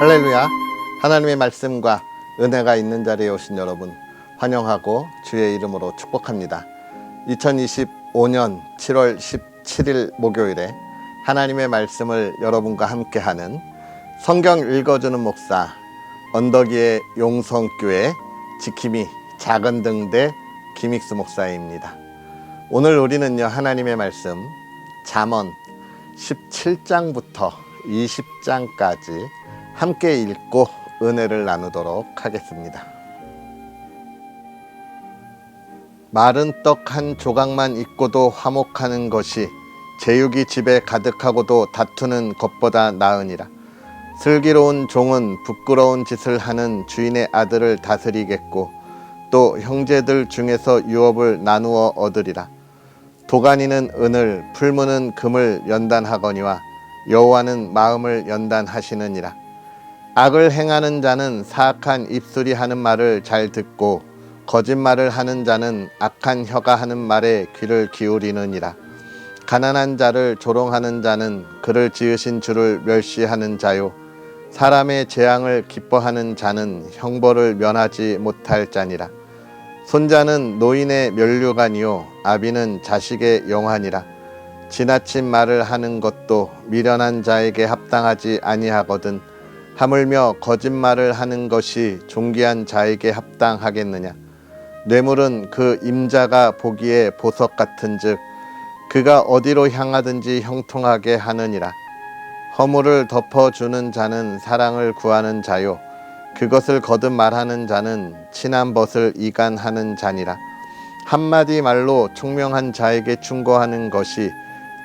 할렐루야. 하나님의 말씀과 은혜가 있는 자리에 오신 여러분 환영하고 주의 이름으로 축복합니다. 2025년 7월 17일 목요일에 하나님의 말씀을 여러분과 함께하는 성경 읽어주는 목사 언덕위의 용성교회 지킴이 작은 등대 김익수 목사입니다. 오늘 우리는요, 하나님의 말씀 잠언 17장부터 20장까지 함께 읽고 은혜를 나누도록 하겠습니다. 마른 떡 한 조각만 있고도 화목하는 것이 제육이 집에 가득하고도 다투는 것보다 나으니라. 슬기로운 종은 부끄러운 짓을 하는 주인의 아들을 다스리겠고 또 형제들 중에서 유업을 나누어 얻으리라. 도가니는 은을, 풀무는 금을 연단하거니와 여호와는 마음을 연단하시느니라. 악을 행하는 자는 사악한 입술이 하는 말을 잘 듣고 거짓말을 하는 자는 악한 혀가 하는 말에 귀를 기울이느니라. 가난한 자를 조롱하는 자는 그를 지으신 주를 멸시하는 자요, 사람의 재앙을 기뻐하는 자는 형벌을 면하지 못할 자니라. 손자는 노인의 면류관이요 아비는 자식의 영환이라. 지나친 말을 하는 것도 미련한 자에게 합당하지 아니하거든 하물며 거짓말을 하는 것이 존귀한 자에게 합당하겠느냐. 뇌물은 그 임자가 보기에 보석 같은즉 그가 어디로 향하든지 형통하게 하느니라. 허물을 덮어주는 자는 사랑을 구하는 자요 그것을 거듭 말하는 자는 친한 벗을 이간하는 자니라. 한마디 말로 총명한 자에게 충고하는 것이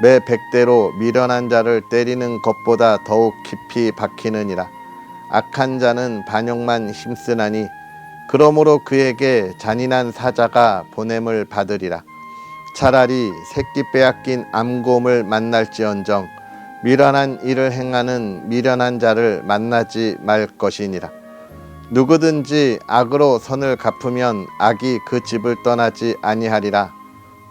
매 100대로 미련한 자를 때리는 것보다 더욱 깊이 박히느니라. 악한 자는 반역만 힘쓰나니 그러므로 그에게 잔인한 사자가 보냄을 받으리라. 차라리 새끼 빼앗긴 암곰을 만날지언정 미련한 일을 행하는 미련한 자를 만나지 말 것이니라. 누구든지 악으로 선을 갚으면 악이 그 집을 떠나지 아니하리라.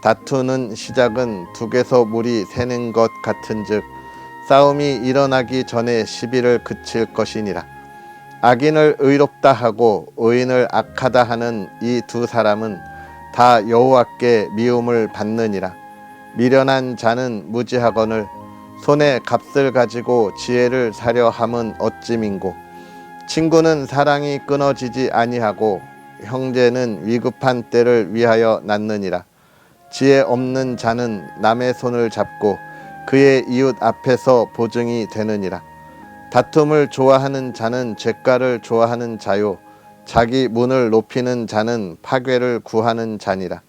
다투는 시작은 둑에서 물이 새는 것 같은즉 싸움이 일어나기 전에 시비를 그칠 것이니라. 악인을 의롭다 하고 의인을 악하다 하는 이 두 사람은 다 여호와께 미움을 받느니라. 미련한 자는 무지하거늘 손에 값을 가지고 지혜를 사려 함은 어찌민고. 친구는 사랑이 끊어지지 아니하고 형제는 위급한 때를 위하여 낳느니라. 지혜 없는 자는 남의 손을 잡고 그의 이웃 앞에서 보증이 되느니라. 다툼을 좋아하는 자는 죗가를 좋아하는 자요 자기 문을 높이는 자는 파괴를 구하는 자니라.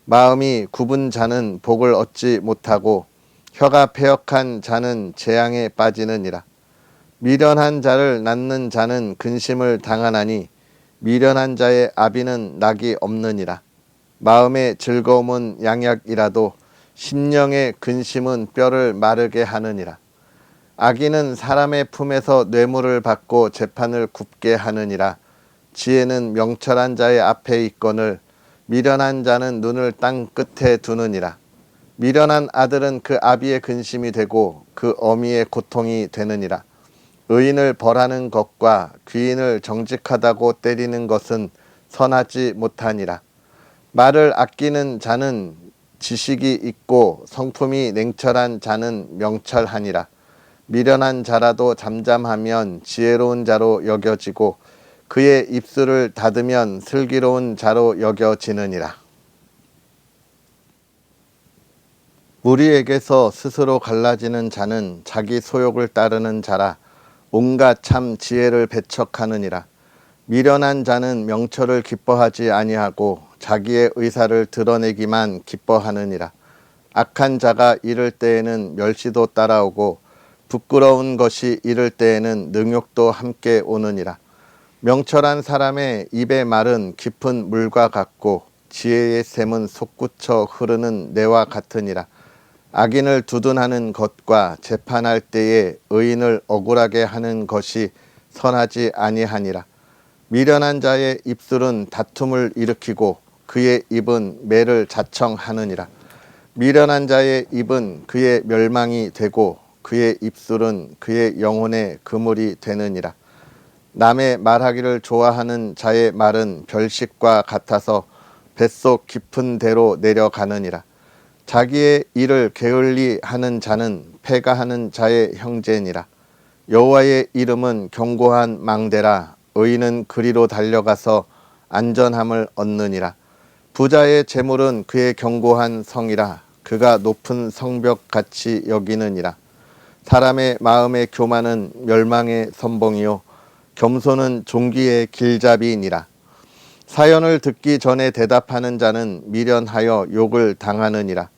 마음이 굽은 자는 복을 얻지 못하고 혀가 패역한 자는 재앙에 빠지느니라. 미련한 자를 낳는 자는 근심을 당하나니 미련한 자의 아비는 낙이 없느니라. 마음의 즐거움은 양약이라도 심령의 근심은 뼈를 마르게 하느니라. 악인은 사람의 품에서 뇌물을 받고 재판을 굽게 하느니라. 지혜는 명철한 자의 앞에 있거늘 미련한 자는 눈을 땅 끝에 두느니라. 미련한 아들은 그 아비의 근심이 되고 그 어미의 고통이 되느니라. 의인을 벌하는 것과 귀인을 정직하다고 때리는 것은 선하지 못하니라. 말을 아끼는 자는 지식이 있고 성품이 냉철한 자는 명철하니라. 미련한 자라도 잠잠하면 지혜로운 자로 여겨지고 그의 입술을 닫으면 슬기로운 자로 여겨지느니라. 무리에게서 스스로 갈라지는 자는 자기 소욕을 따르는 자라. 온갖 참 지혜를 배척하느니라. 미련한 자는 명철을 기뻐하지 아니하고 자기의 의사를 드러내기만 기뻐하느니라. 악한 자가 이를 때에는 멸시도 따라오고 부끄러운 것이 이를 때에는 능욕도 함께 오느니라. 명철한 사람의 입의 말은 깊은 물과 같고 지혜의 샘은 솟구쳐 흐르는 내와 같으니라. 악인을 두둔하는 것과 재판할 때에 의인을 억울하게 하는 것이 선하지 아니하니라. 미련한 자의 입술은 다툼을 일으키고 그의 입은 매를 자청하느니라. 미련한 자의 입은 그의 멸망이 되고 그의 입술은 그의 영혼의 그물이 되느니라. 남의 말하기를 좋아하는 자의 말은 별식과 같아서 뱃속 깊은 데로 내려가느니라. 자기의 일을 게을리 하는 자는 패가하는 자의 형제니라. 여호와의 이름은 견고한 망대라. 의인은 그리로 달려가서 안전함을 얻느니라. 부자의 재물은 그의 견고한 성이라. 그가 높은 성벽 같이 여기느니라. 사람의 마음의 교만은 멸망의 선봉이요 겸손은 종기의 길잡이니라. 사연을 듣기 전에 대답하는 자는 미련하여 욕을 당하느니라.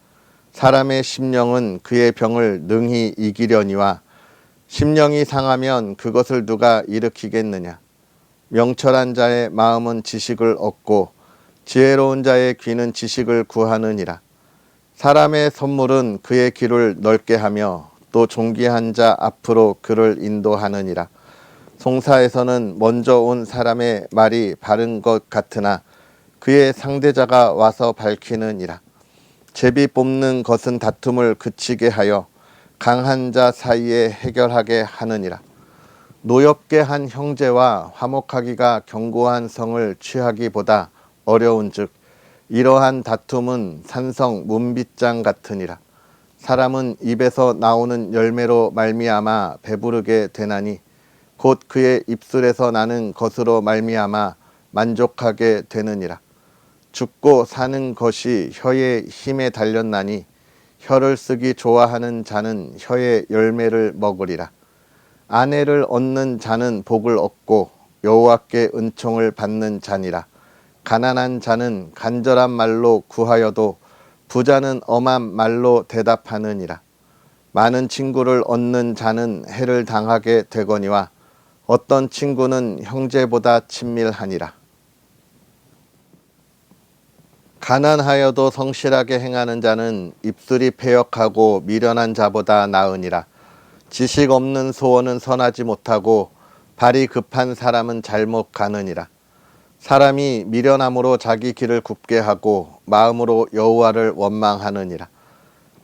사람의 심령은 그의 병을 능히 이기려니와 심령이 상하면 그것을 누가 일으키겠느냐. 명철한 자의 마음은 지식을 얻고 지혜로운 자의 귀는 지식을 구하느니라. 사람의 선물은 그의 길을 넓게 하며 또 존귀한 자 앞으로 그를 인도하느니라. 송사에서는 먼저 온 사람의 말이 바른 것 같으나 그의 상대자가 와서 밝히느니라. 제비 뽑는 것은 다툼을 그치게 하여 강한 자 사이에 해결하게 하느니라. 노엽게 한 형제와 화목하기가 견고한 성을 취하기보다 어려운즉 이러한 다툼은 산성 문빗장 같으니라. 사람은 입에서 나오는 열매로 말미암아 배부르게 되나니 곧 그의 입술에서 나는 것으로 말미암아 만족하게 되느니라. 죽고 사는 것이 혀의 힘에 달렸나니 혀를 쓰기 좋아하는 자는 혀의 열매를 먹으리라. 아내를 얻는 자는 복을 얻고 여호와께 은총을 받는 자니라. 가난한 자는 간절한 말로 구하여도 부자는 엄한 말로 대답하느니라. 많은 친구를 얻는 자는 해를 당하게 되거니와 어떤 친구는 형제보다 친밀하니라. 가난하여도 성실하게 행하는 자는 입술이 패역하고 미련한 자보다 나으니라. 지식 없는 소원은 선하지 못하고 발이 급한 사람은 잘못 가느니라. 사람이 미련함으로 자기 길을 굽게 하고 마음으로 여호와를 원망하느니라.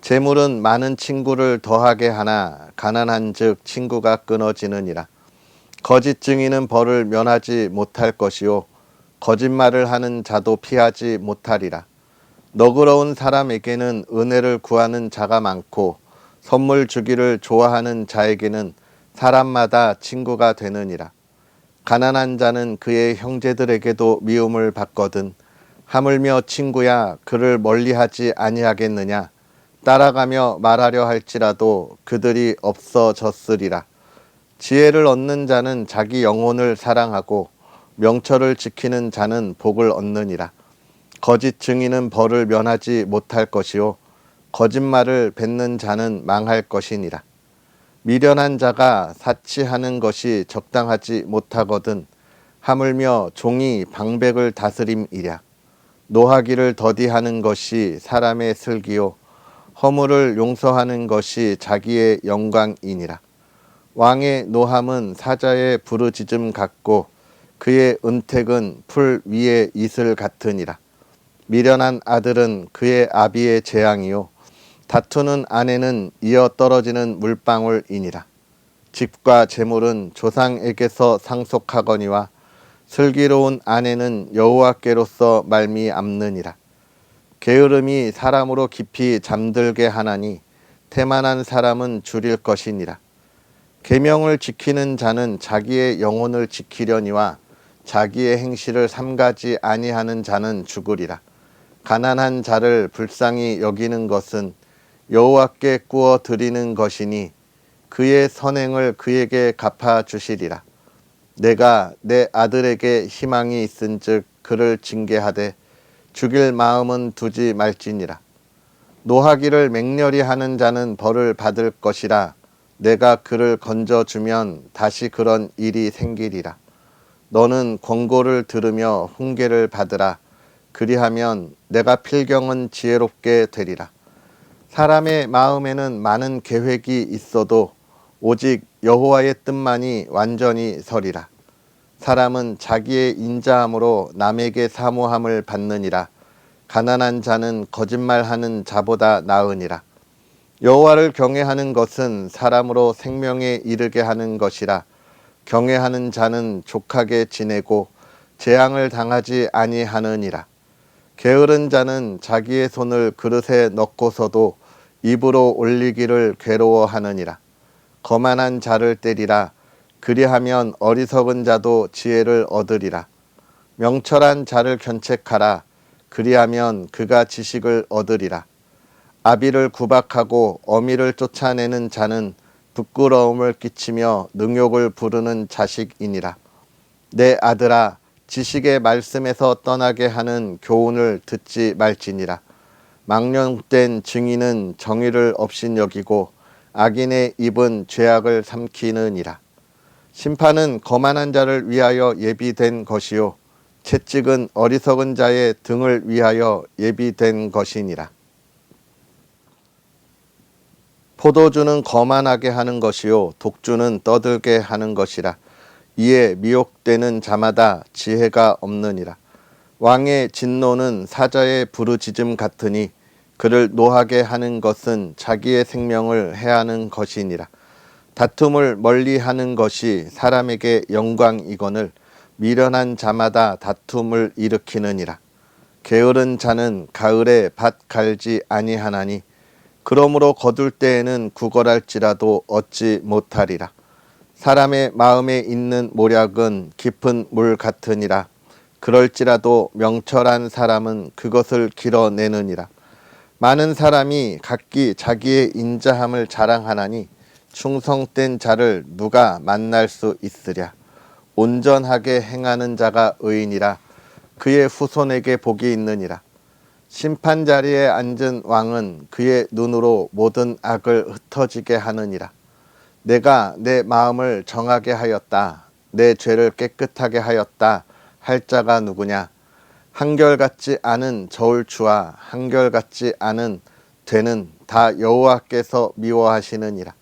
재물은 많은 친구를 더하게 하나 가난한즉 친구가 끊어지느니라. 거짓 증인은 벌을 면하지 못할 것이요 거짓말을 하는 자도 피하지 못하리라. 너그러운 사람에게는 은혜를 구하는 자가 많고 선물 주기를 좋아하는 자에게는 사람마다 친구가 되느니라. 가난한 자는 그의 형제들에게도 미움을 받거든 하물며 친구야 그를 멀리하지 아니하겠느냐. 따라가며 말하려 할지라도 그들이 없어졌으리라. 지혜를 얻는 자는 자기 영혼을 사랑하고 명철을 지키는 자는 복을 얻느니라. 거짓 증인은 벌을 면하지 못할 것이요 거짓말을 뱉는 자는 망할 것이니라. 미련한 자가 사치하는 것이 적당하지 못하거든 하물며 종이 방백을 다스림이랴. 노하기를 더디하는 것이 사람의 슬기요 허물을 용서하는 것이 자기의 영광이니라. 왕의 노함은 사자의 부르짖음 같고 그의 은택은 풀 위의 이슬 같으니라. 미련한 아들은 그의 아비의 재앙이요 다투는 아내는 이어 떨어지는 물방울이니라. 집과 재물은 조상에게서 상속하거니와 슬기로운 아내는 여호와께로서 말미암느니라. 게으름이 사람으로 깊이 잠들게 하나니 태만한 사람은 줄일 것이니라. 계명을 지키는 자는 자기의 영혼을 지키려니와 자기의 행실을 삼가지 아니하는 자는 죽으리라. 가난한 자를 불쌍히 여기는 것은 여호와께 구워 드리는 것이니 그의 선행을 그에게 갚아주시리라. 내가 내 아들에게 희망이 있은즉 그를 징계하되 죽일 마음은 두지 말지니라. 노하기를 맹렬히 하는 자는 벌을 받을 것이라. 내가 그를 건져주면 다시 그런 일이 생기리라. 너는 권고를 들으며 훈계를 받으라. 그리하면 내가 필경은 지혜롭게 되리라. 사람의 마음에는 많은 계획이 있어도 오직 여호와의 뜻만이 완전히 서리라. 사람은 자기의 인자함으로 남에게 사모함을 받느니라. 가난한 자는 거짓말하는 자보다 나으니라. 여호와를 경외하는 것은 사람으로 생명에 이르게 하는 것이라. 경외하는 자는 족하게 지내고 재앙을 당하지 아니하느니라. 게으른 자는 자기의 손을 그릇에 넣고서도 입으로 올리기를 괴로워하느니라. 거만한 자를 때리라. 그리하면 어리석은 자도 지혜를 얻으리라. 명철한 자를 견책하라. 그리하면 그가 지식을 얻으리라. 아비를 구박하고 어미를 쫓아내는 자는 부끄러움을 끼치며 능욕을 부르는 자식이니라. 내 아들아, 지식의 말씀에서 떠나게 하는 교훈을 듣지 말지니라. 망령된 증인은 정의를 업신여기고 악인의 입은 죄악을 삼키느니라. 심판은 거만한 자를 위하여 예비된 것이요 채찍은 어리석은 자의 등을 위하여 예비된 것이니라. 포도주는 거만하게 하는 것이요 독주는 떠들게 하는 것이라. 이에 미혹되는 자마다 지혜가 없느니라. 왕의 진노는 사자의 부르짖음 같으니 그를 노하게 하는 것은 자기의 생명을 해하는 것이니라. 다툼을 멀리하는 것이 사람에게 영광이거늘 미련한 자마다 다툼을 일으키느니라. 게으른 자는 가을에 밭 갈지 아니하나니 그러므로 거둘 때에는 구걸할지라도 얻지 못하리라. 사람의 마음에 있는 모략은 깊은 물 같으니라. 그럴지라도 명철한 사람은 그것을 길어내느니라. 많은 사람이 각기 자기의 인자함을 자랑하나니 충성된 자를 누가 만날 수 있으랴. 온전하게 행하는 자가 의인이라. 그의 후손에게 복이 있느니라. 심판 자리에 앉은 왕은 그의 눈으로 모든 악을 흩어지게 하느니라. 내가 내 마음을 정하게 하였다. 내 죄를 깨끗하게 하였다. 할 자가 누구냐? 한결같지 않은 저울추와 한결같지 않은 되는 다 여호와께서 미워하시느니라.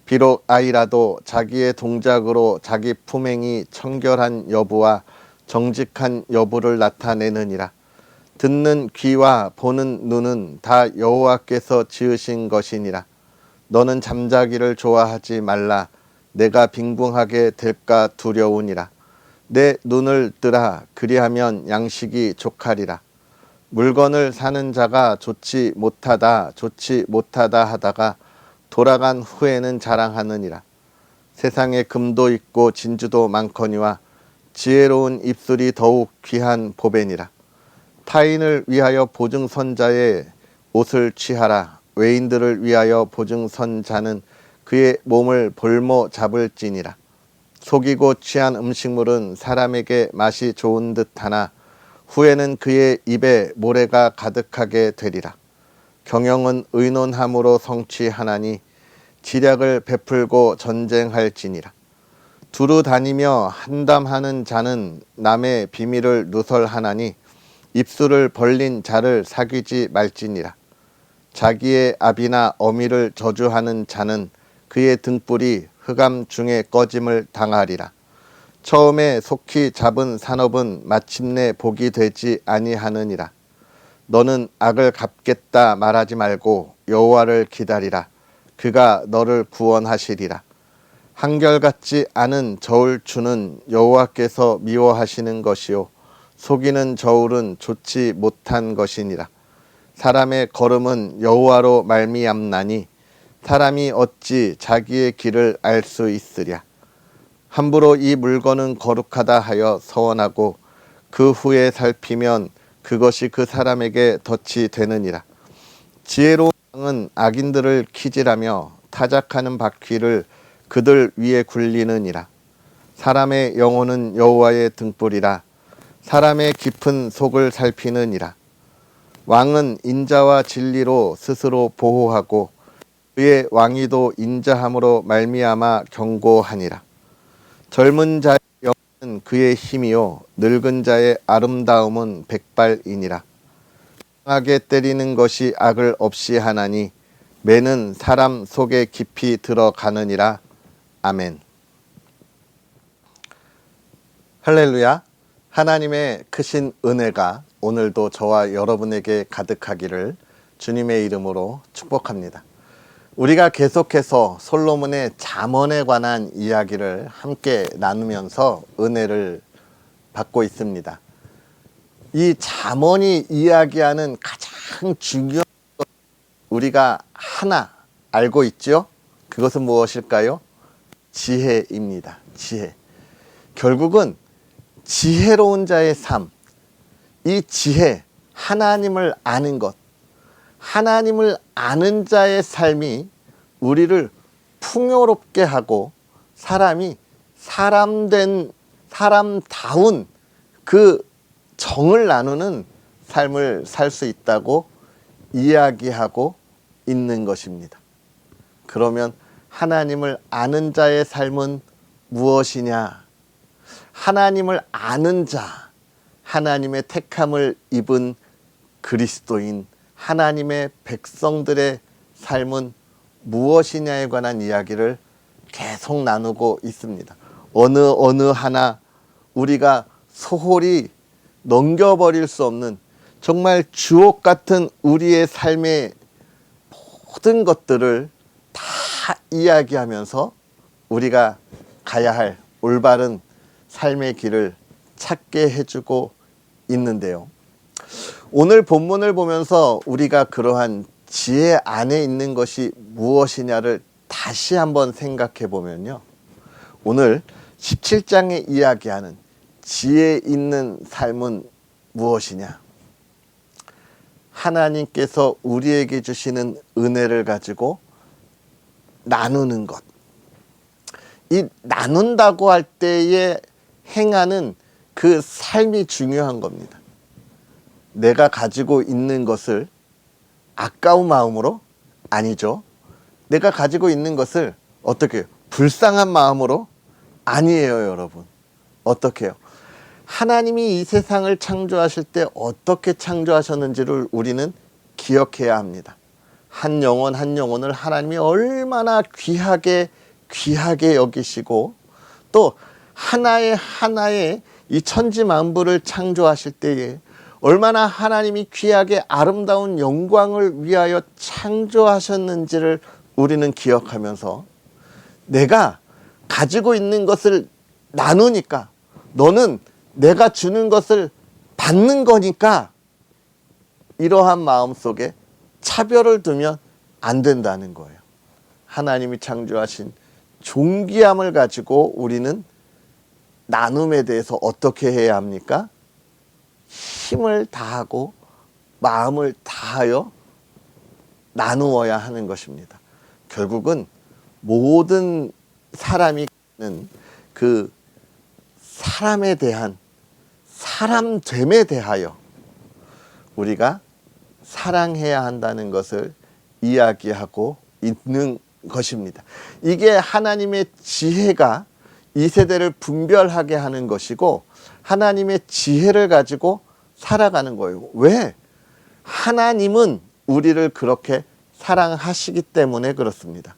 비록 아이라도 자기의 동작으로 자기 품행이 청결한 여부와 정직한 여부를 나타내느니라. 듣는 귀와 보는 눈은 다 여호와께서 지으신 것이니라. 너는 잠자기를 좋아하지 말라. 내가 빈궁하게 될까 두려우니라. 내 눈을 뜨라. 그리하면 양식이 족하리라. 물건을 사는 자가 좋지 못하다 하다가 돌아간 후에는 자랑하느니라. 세상에 금도 있고 진주도 많거니와 지혜로운 입술이 더욱 귀한 보배니라. 타인을 위하여 보증선자의 옷을 취하라. 외인들을 위하여 보증선자는 그의 몸을 볼모 잡을지니라. 속이고 취한 음식물은 사람에게 맛이 좋은 듯하나 후에는 그의 입에 모래가 가득하게 되리라. 경영은 의논함으로 성취하나니 지략을 베풀고 전쟁할지니라. 두루 다니며 한담하는 자는 남의 비밀을 누설하나니 입술을 벌린 자를 사귀지 말지니라. 자기의 아비나 어미를 저주하는 자는 그의 등불이 흑암 중에 꺼짐을 당하리라. 처음에 속히 잡은 산업은 마침내 복이 되지 아니하느니라. 너는 악을 갚겠다 말하지 말고 여호와를 기다리라. 그가 너를 구원하시리라. 한결같지 않은 저울추는 여호와께서 미워하시는 것이요 속이는 저울은 좋지 못한 것이니라. 사람의 걸음은 여호와로 말미암나니 사람이 어찌 자기의 길을 알 수 있으랴. 함부로 이 물건은 거룩하다 하여 서원하고 그 후에 살피면 그것이 그 사람에게 덫이 되느니라. 지혜로운 왕은 악인들을 키질하며 타작하는 바퀴를 그들 위에 굴리느니라. 사람의 영혼은 여호와의 등불이라. 사람의 깊은 속을 살피느니라. 왕은 인자와 진리로 스스로 보호하고 그의 왕위도 인자함으로 말미암아 경고하니라. 젊은 자의 영은 그의 힘이요 늙은 자의 아름다움은 백발이니라. 강하게 때리는 것이 악을 없이 하나니 매는 사람 속에 깊이 들어가느니라. 아멘. 할렐루야. 하나님의 크신 은혜가 오늘도 저와 여러분에게 가득하기를 주님의 이름으로 축복합니다. 우리가 계속해서 솔로몬의 잠언에 관한 이야기를 함께 나누면서 은혜를 받고 있습니다. 이 잠언이 이야기하는 가장 중요한 것, 우리가 하나 알고 있죠? 그것은 무엇일까요? 지혜입니다. 지혜. 결국은 지혜로운 자의 삶, 이 지혜, 하나님을 아는 것, 하나님을 아는 자의 삶이 우리를 풍요롭게 하고 사람이 사람다운 그 정을 나누는 삶을 살 수 있다고 이야기하고 있는 것입니다. 그러면 하나님을 아는 자의 삶은 무엇이냐? 하나님을 아는 자, 하나님의 택함을 입은 그리스도인, 하나님의 백성들의 삶은 무엇이냐에 관한 이야기를 계속 나누고 있습니다. 어느 하나 우리가 소홀히 넘겨버릴 수 없는 정말 주옥 같은 우리의 삶의 모든 것들을 다 이야기하면서 우리가 가야 할 올바른 삶의 길을 찾게 해주고 있는데요. 오늘 본문을 보면서 우리가 그러한 지혜 안에 있는 것이 무엇이냐를 다시 한번 생각해 보면요. 오늘 17장에 이야기하는 지혜 있는 삶은 무엇이냐? 하나님께서 우리에게 주시는 은혜를 가지고 나누는 것. 이 나눈다고 할 때에 행하는 그 삶이 중요한 겁니다. 내가 가지고 있는 것을 아까운 마음으로? 아니죠. 내가 가지고 있는 것을 어떻게 해요? 불쌍한 마음으로? 아니에요, 여러분. 어떻게 해요? 하나님이 이 세상을 창조하실 때 어떻게 창조하셨는지를 우리는 기억해야 합니다. 한 영혼 한 영혼을 하나님이 얼마나 귀하게 여기시고 또 하나의 이 천지 만물을 창조하실 때에 얼마나 하나님이 귀하게 아름다운 영광을 위하여 창조하셨는지를 우리는 기억하면서 내가 가지고 있는 것을 나누니까 너는 내가 주는 것을 받는 거니까 이러한 마음 속에 차별을 두면 안 된다는 거예요. 하나님이 창조하신 존귀함을 가지고 우리는 나눔에 대해서 어떻게 해야 합니까? 힘을 다하고 마음을 다하여 나누어야 하는 것입니다. 결국은 모든 사람이 그 사람에 대한 사람됨에 대하여 우리가 사랑해야 한다는 것을 이야기하고 있는 것입니다. 이게 하나님의 지혜가 이 세대를 분별하게 하는 것이고 하나님의 지혜를 가지고 살아가는 거예요. 왜? 하나님은 우리를 그렇게 사랑하시기 때문에 그렇습니다.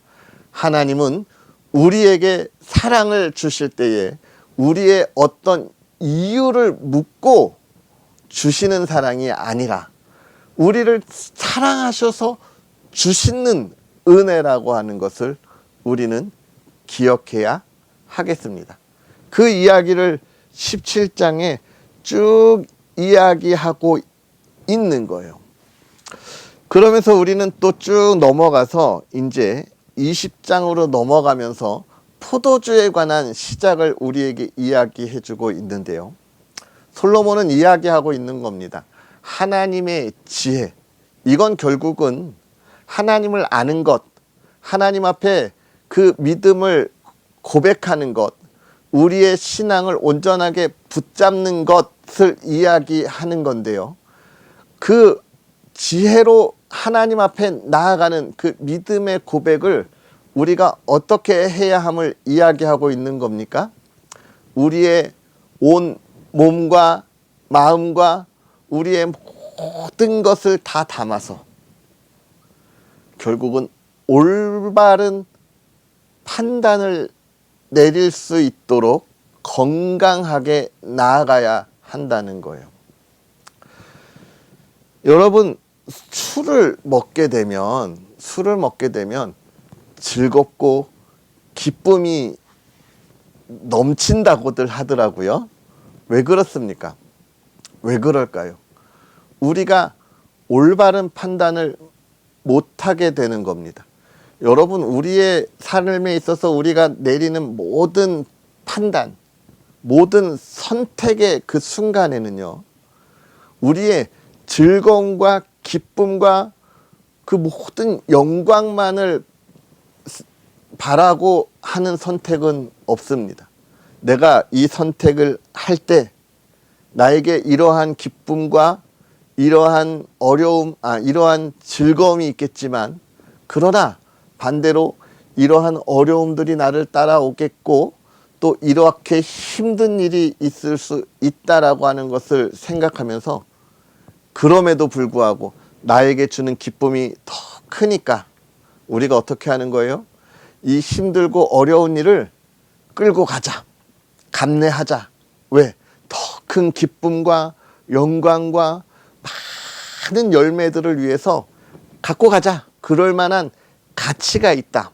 하나님은 우리에게 사랑을 주실 때에 우리의 어떤 이유를 묻고 주시는 사랑이 아니라 우리를 사랑하셔서 주시는 은혜라고 하는 것을 우리는 기억해야 하겠습니다. 그 이야기를 17장에 쭉 이야기하고 있는 거예요. 그러면서 우리는 또 쭉 넘어가서 이제 20장으로 넘어가면서 포도주에 관한 시작을 우리에게 이야기해 주고 있는데요. 솔로몬은 이야기하고 있는 겁니다. 하나님의 지혜. 이건 결국은 하나님을 아는 것, 하나님 앞에 그 믿음을 고백하는 것, 우리의 신앙을 온전하게 붙잡는 것을 이야기하는 건데요. 그 지혜로 하나님 앞에 나아가는 그 믿음의 고백을 우리가 어떻게 해야 함을 이야기하고 있는 겁니까? 우리의 온 몸과 마음과 우리의 모든 것을 다 담아서 결국은 올바른 판단을 내릴 수 있도록 건강하게 나아가야 한다는 거예요. 여러분, 술을 먹게 되면 즐겁고 기쁨이 넘친다고들 하더라고요. 왜 그렇습니까? 왜 그럴까요? 우리가 올바른 판단을 못하게 되는 겁니다. 여러분, 우리의 삶에 있어서 우리가 내리는 모든 판단, 모든 선택의 그 순간에는요, 우리의 즐거움과 기쁨과 그 모든 영광만을 바라고 하는 선택은 없습니다. 내가 이 선택을 할 때 나에게 이러한 기쁨과 이러한 어려움, 이러한 즐거움이 있겠지만, 그러나 반대로 이러한 어려움들이 나를 따라오겠고 또 이렇게 힘든 일이 있을 수 있다라고 하는 것을 생각하면서, 그럼에도 불구하고 나에게 주는 기쁨이 더 크니까 우리가 어떻게 하는 거예요? 이 힘들고 어려운 일을 끌고 가자, 감내하자. 왜? 더 큰 기쁨과 영광과 많은 열매들을 위해서 갖고 가자. 그럴 만한 가치가 있다.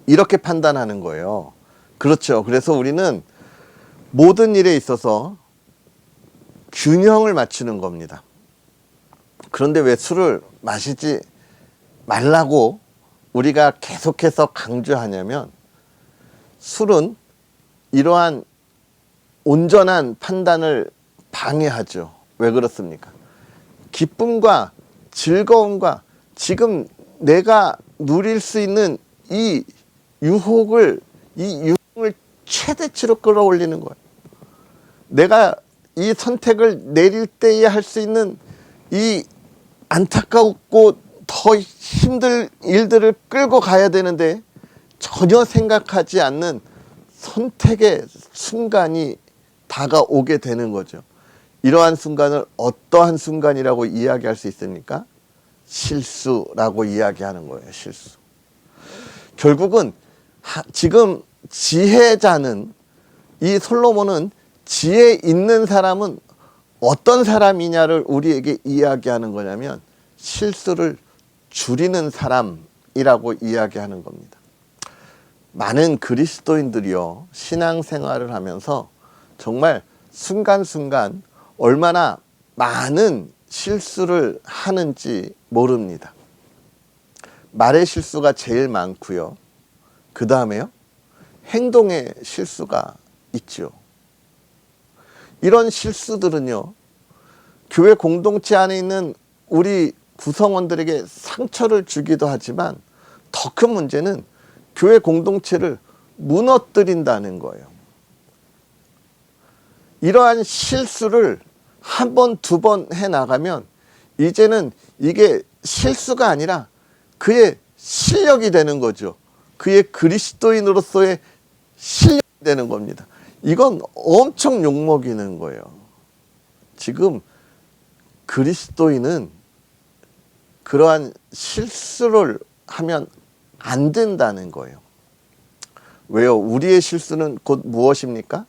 이렇게 판단하는 거예요. 그렇죠. 그래서 우리는 모든 일에 있어서 균형을 맞추는 겁니다. 그런데 왜 술을 마시지 말라고 우리가 계속해서 강조하냐면, 술은 이러한 온전한 판단을 방해하죠. 왜 그렇습니까? 기쁨과 즐거움과 지금 내가 누릴 수 있는 이 유혹을 최대치로 끌어올리는 거예요. 내가 이 선택을 내릴 때에 할 수 있는 이 안타깝고 더 힘들 일들을 끌고 가야 되는데 전혀 생각하지 않는 선택의 순간이 다가오게 되는 거죠. 이러한 순간을 어떠한 순간이라고 이야기할 수 있습니까? 실수라고 이야기하는 거예요. 실수. 결국은 지금 지혜자는, 이 솔로몬은 지혜 있는 사람은 어떤 사람이냐를 우리에게 이야기하는 거냐면, 실수를 줄이는 사람이라고 이야기하는 겁니다. 많은 그리스도인들이요, 신앙생활을 하면서 정말 순간순간 얼마나 많은 실수를 하는지 모릅니다. 말의 실수가 제일 많고요. 그 다음에요, 행동의 실수가 있죠. 이런 실수들은요, 교회 공동체 안에 있는 우리 구성원들에게 상처를 주기도 하지만, 더 큰 문제는 교회 공동체를 무너뜨린다는 거예요. 이러한 실수를 한 번, 두 번 해나가면 이제는 이게 실수가 아니라 그의 실력이 되는 거죠. 그의 그리스도인으로서의 실력이 되는 겁니다. 이건 엄청 욕먹이는 거예요. 지금 그리스도인은 그러한 실수를 하면 안 된다는 거예요. 왜요? 우리의 실수는 곧 무엇입니까?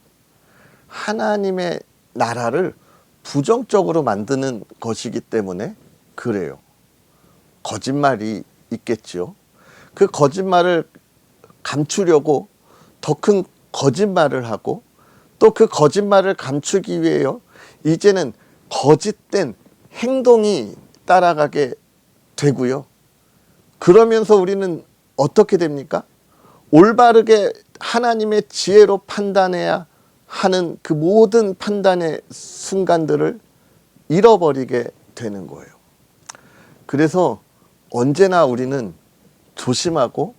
하나님의 나라를 부정적으로 만드는 것이기 때문에 그래요. 거짓말이 있겠죠. 그 거짓말을 감추려고 더 큰 거짓말을 하고, 또 그 거짓말을 감추기 위해요, 이제는 거짓된 행동이 따라가게 되고요. 그러면서 우리는 어떻게 됩니까? 올바르게 하나님의 지혜로 판단해야 하는 그 모든 판단의 순간들을 잃어버리게 되는 거예요. 그래서 언제나 우리는 조심하고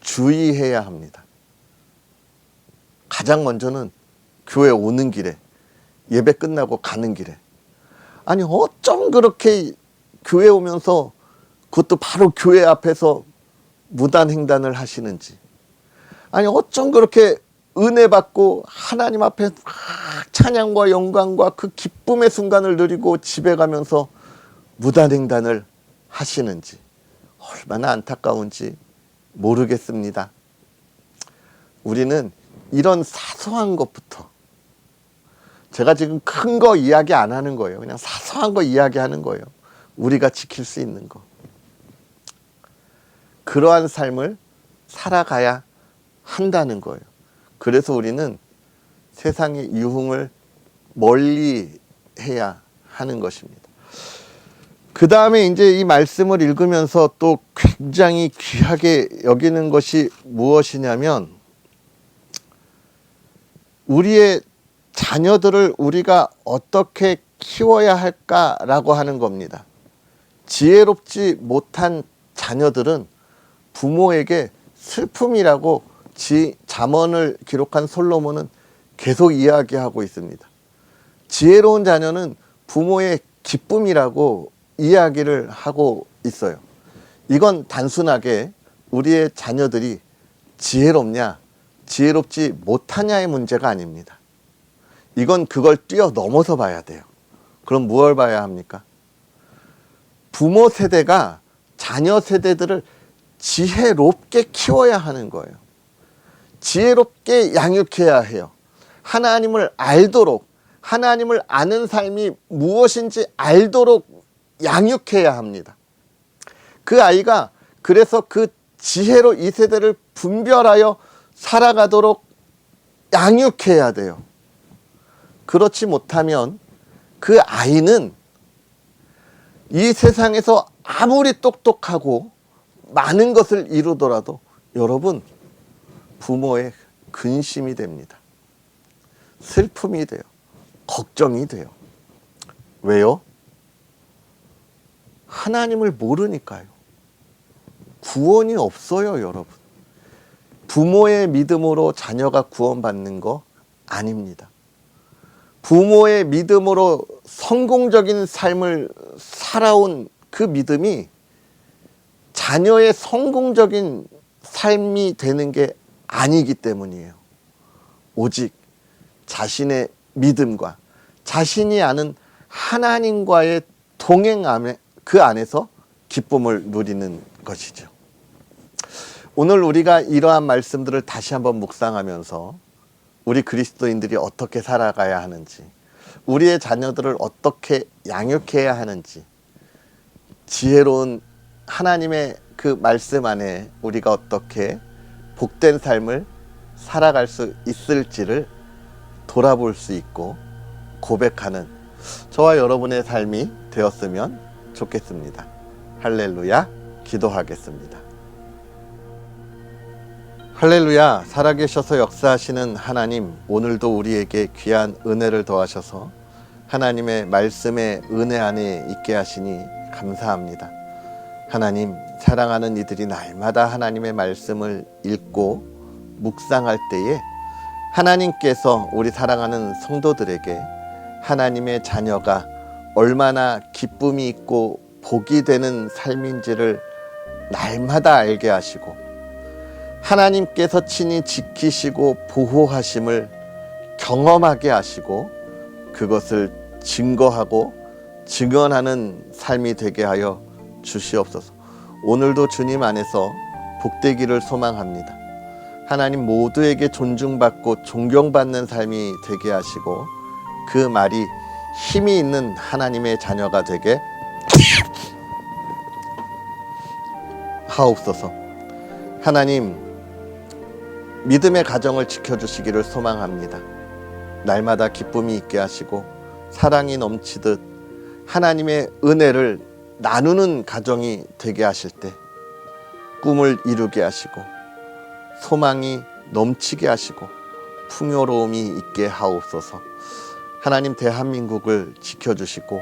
주의해야 합니다. 가장 먼저는 교회 오는 길에, 예배 끝나고 가는 길에, 아니 어쩜 그렇게 교회 오면서, 그것도 바로 교회 앞에서 무단횡단을 하시는지, 아니 어쩜 그렇게 은혜 받고 하나님 앞에 찬양과 영광과 그 기쁨의 순간을 누리고 집에 가면서 무단횡단을 하시는지, 얼마나 안타까운지 모르겠습니다. 우리는 이런 사소한 것부터, 제가 지금 큰 거 이야기 안 하는 거예요. 그냥 사소한 거 이야기하는 거예요. 우리가 지킬 수 있는 거. 그러한 삶을 살아가야 한다는 거예요. 그래서 우리는 세상의 유흥을 멀리 해야 하는 것입니다. 그 다음에 이제 이 말씀을 읽으면서 또 굉장히 귀하게 여기는 것이 무엇이냐면, 우리의 자녀들을 우리가 어떻게 키워야 할까라고 하는 겁니다. 지혜롭지 못한 자녀들은 부모에게 슬픔이라고 잠언을 기록한 솔로몬은 계속 이야기하고 있습니다. 지혜로운 자녀는 부모의 기쁨이라고 이야기를 하고 있어요. 이건 단순하게 우리의 자녀들이 지혜롭냐, 지혜롭지 못하냐의 문제가 아닙니다. 이건 그걸 뛰어넘어서 봐야 돼요. 그럼 무엇을 봐야 합니까? 부모 세대가 자녀 세대들을 지혜롭게 키워야 하는 거예요. 지혜롭게 양육해야 해요. 하나님을 알도록, 하나님을 아는 삶이 무엇인지 알도록 양육해야 합니다. 그 아이가 그래서 그 지혜로 이 세대를 분별하여 살아가도록 양육해야 돼요. 그렇지 못하면 그 아이는 이 세상에서 아무리 똑똑하고 많은 것을 이루더라도 여러분, 부모의 근심이 됩니다. 슬픔이 돼요. 걱정이 돼요. 왜요? 하나님을 모르니까요. 구원이 없어요, 여러분. 부모의 믿음으로 자녀가 구원받는 거 아닙니다. 부모의 믿음으로 성공적인 삶을 살아온 그 믿음이 자녀의 성공적인 삶이 되는 게 아니기 때문이에요. 오직 자신의 믿음과 자신이 아는 하나님과의 동행함에 그 안에서 기쁨을 누리는 것이죠. 오늘 우리가 이러한 말씀들을 다시 한번 묵상하면서 우리 그리스도인들이 어떻게 살아가야 하는지, 우리의 자녀들을 어떻게 양육해야 하는지, 지혜로운 하나님의 그 말씀 안에 우리가 어떻게 복된 삶을 살아갈 수 있을지를 돌아볼 수 있고 고백하는 저와 여러분의 삶이 되었으면 좋겠습니다. 할렐루야. 기도하겠습니다. 할렐루야. 살아계셔서 역사하시는 하나님, 오늘도 우리에게 귀한 은혜를 더하셔서 하나님의 말씀의 은혜 안에 있게 하시니 감사합니다. 하나님, 사랑하는 이들이 날마다 하나님의 말씀을 읽고 묵상할 때에 하나님께서 우리 사랑하는 성도들에게 하나님의 자녀가 얼마나 기쁨이 있고 복이 되는 삶인지를 날마다 알게 하시고, 하나님께서 친히 지키시고 보호하심을 경험하게 하시고, 그것을 증거하고 증언하는 삶이 되게 하여 주시옵소서. 오늘도 주님 안에서 복되기를 소망합니다. 하나님, 모두에게 존중받고 존경받는 삶이 되게 하시고, 그 말이 힘이 있는 하나님의 자녀가 되게 하옵소서. 하나님, 믿음의 가정을 지켜주시기를 소망합니다. 날마다 기쁨이 있게 하시고 사랑이 넘치듯 하나님의 은혜를 나누는 가정이 되게 하실 때 꿈을 이루게 하시고 소망이 넘치게 하시고 풍요로움이 있게 하옵소서. 하나님, 대한민국을 지켜주시고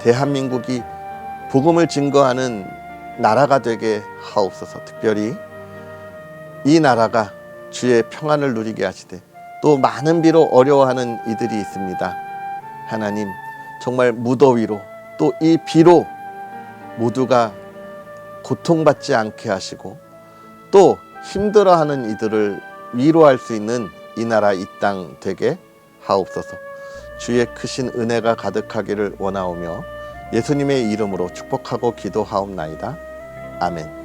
대한민국이 복음을 증거하는 나라가 되게 하옵소서. 특별히 이 나라가 주의 평안을 누리게 하시되 또 많은 비로 어려워하는 이들이 있습니다. 하나님, 정말 무더위로 또 이 비로 모두가 고통받지 않게 하시고 또 힘들어하는 이들을 위로할 수 있는 이 나라 이 땅 되게 하옵소서. 주의 크신 은혜가 가득하기를 원하오며 예수님의 이름으로 축복하고 기도하옵나이다. 아멘.